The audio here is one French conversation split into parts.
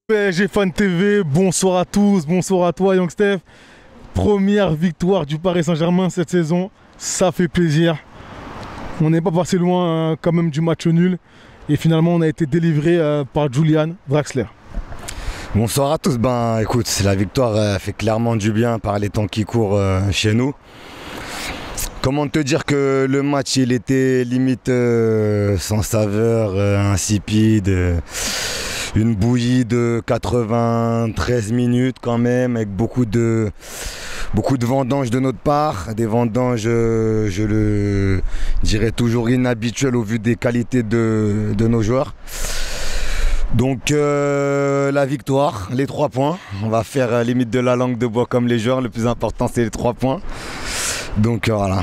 PSG Fan TV, bonsoir à tous, bonsoir à toi Young Steph. Première victoire du Paris Saint-Germain cette saison, ça fait plaisir. On n'est pas passé loin quand même du match nul. Et finalement on a été délivré par Julian Draxler. Bonsoir à tous, écoute, la victoire fait clairement du bien par les temps qui courent chez nous. Comment te dire que le match il était limite sans saveur, insipide. Une bouillie de 93 minutes quand même, avec beaucoup de vendanges de notre part. Des vendanges, je le dirais toujours inhabituelles au vu des qualités de nos joueurs. Donc la victoire, les 3 points. On va faire limite de la langue de bois comme les joueurs. Le plus important c'est les 3 points. Donc voilà.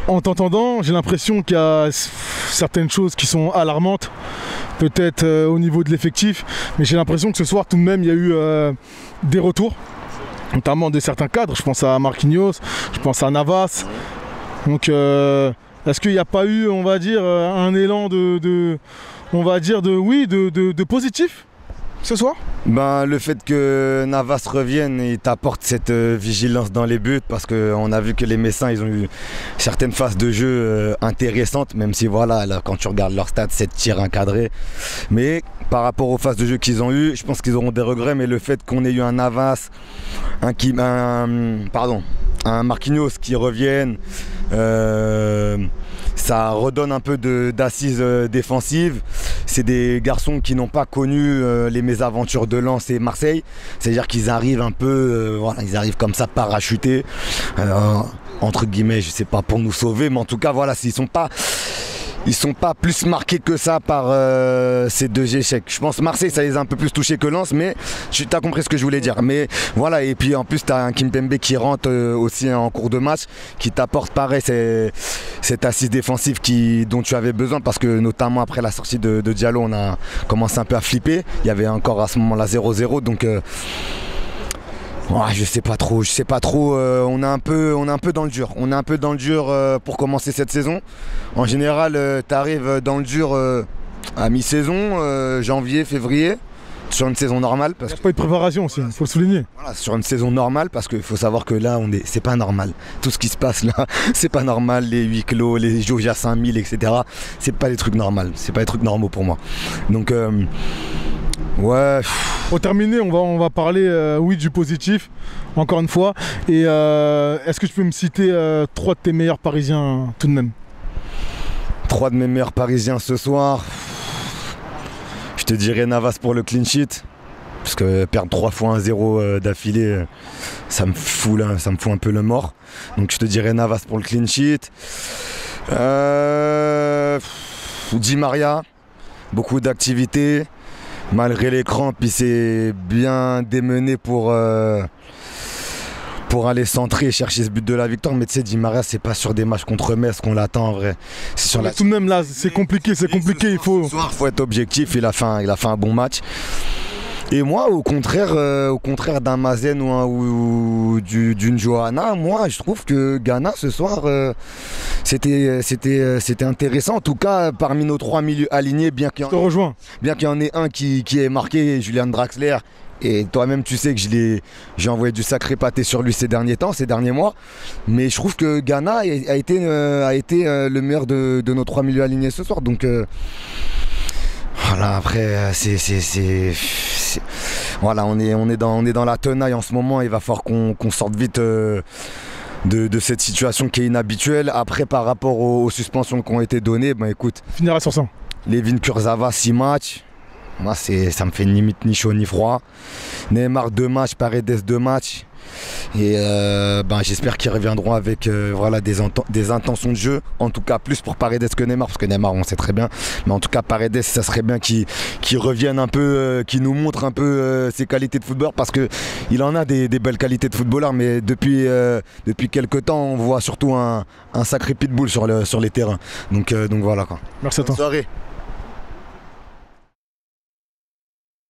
En t'entendant, j'ai l'impression qu'il y a certaines choses qui sont alarmantes. Peut-être au niveau de l'effectif, mais j'ai l'impression que ce soir tout de même il y a eu des retours, notamment de certains cadres. Je pense à Marquinhos, je pense à Navas. Donc est-ce qu'il n'y a pas eu, on va dire, un élan de positif ce soir? Le fait que Navas revienne, il t'apporte cette vigilance dans les buts, parce qu'on a vu que les Messins ils ont eu certaines phases de jeu intéressantes, même si voilà, là, quand tu regardes leur stats, 7 tirs encadrés. Mais par rapport aux phases de jeu qu'ils ont eu, je pense qu'ils auront des regrets, mais le fait qu'on ait eu un Navas, un Marquinhos qui revienne, ça redonne un peu d'assises défensives. C'est des garçons qui n'ont pas connu les mésaventures de Lens et Marseille. C'est-à-dire qu'ils arrivent un peu, ils arrivent comme ça parachutés, entre guillemets, je sais pas pour nous sauver, mais en tout cas voilà, ils sont pas plus marqués que ça par ces 2 échecs. Je pense que Marseille ça les a un peu plus touchés que Lens, mais tu as compris ce que je voulais dire. Mais voilà, et puis en plus tu as un Kimpembe qui rentre aussi en cours de match, qui t'apporte pareil cette assise défensive dont tu avais besoin, parce que notamment après la sortie de Diallo, on a commencé un peu à flipper. Il y avait encore à ce moment-là 0-0, donc je sais pas trop. On est un peu dans le dur. On est un peu dans le dur pour commencer cette saison. En général, tu arrives dans le dur à mi-saison, janvier, février, sur une saison normale. Il n'y a pas eu de préparation aussi, il faut le souligner. Voilà, sur une saison normale, parce qu'il faut savoir que là, c'est pas normal. Tout ce qui se passe là, c'est pas normal. Les huis clos, les jauges à 5000, etc. C'est pas des trucs normaux. C'est pas des trucs normaux pour moi. Donc ouais. Pour terminer, on va parler du positif, encore une fois. Et est-ce que tu peux me citer 3 de tes meilleurs Parisiens tout de même? 3 de mes meilleurs Parisiens ce soir. Je te dirais Navas pour le clean sheet. Parce que perdre 3 fois 1-0 d'affilée, ça me fout un peu le mort. Donc je te dirais Navas pour le clean sheet. Di Maria, beaucoup d'activité. Malgré l'écran, puis c'est bien démené pour aller centrer et chercher ce but de la victoire. Mais tu sais, Di Maria, c'est pas sur des matchs contre Metz qu'on l'attend en vrai. C'est sur tout de même là, c'est compliqué, il faut... Ce soir, faut être objectif, il a fait un bon match. Et moi, au contraire d'un Mazen ou d'une Johanna, moi je trouve que Ghana ce soir c'était intéressant. En tout cas, parmi nos 3 milieux alignés, bien qu'il y en ait un qui est marqué, Julian Draxler. Et toi-même tu sais que j'ai envoyé du sacré pâté sur lui ces derniers mois. Mais je trouve que Ghana a été le meilleur de nos 3 milieux alignés ce soir. Donc voilà, après voilà, on est dans la tenaille en ce moment. Il va falloir qu'on sorte vite de cette situation qui est inhabituelle. Après, par rapport aux suspensions qui ont été données, écoute, finira sur ça. Levin Kurzawa 6 matchs. Moi ça me fait ni chaud ni froid. Neymar 2 matchs, Paredes 2 matchs. Et j'espère qu'ils reviendront avec des intentions de jeu, en tout cas plus pour Paredes que Neymar, parce que Neymar on sait très bien, mais en tout cas Paredes ça serait bien qu'il revienne un peu, qu'il nous montre un peu ses qualités de footballeur, parce qu'il en a des belles qualités de footballeur, mais depuis quelques temps on voit surtout un sacré pitbull sur les terrains, donc voilà quoi. Merci à toi. Bonne soirée.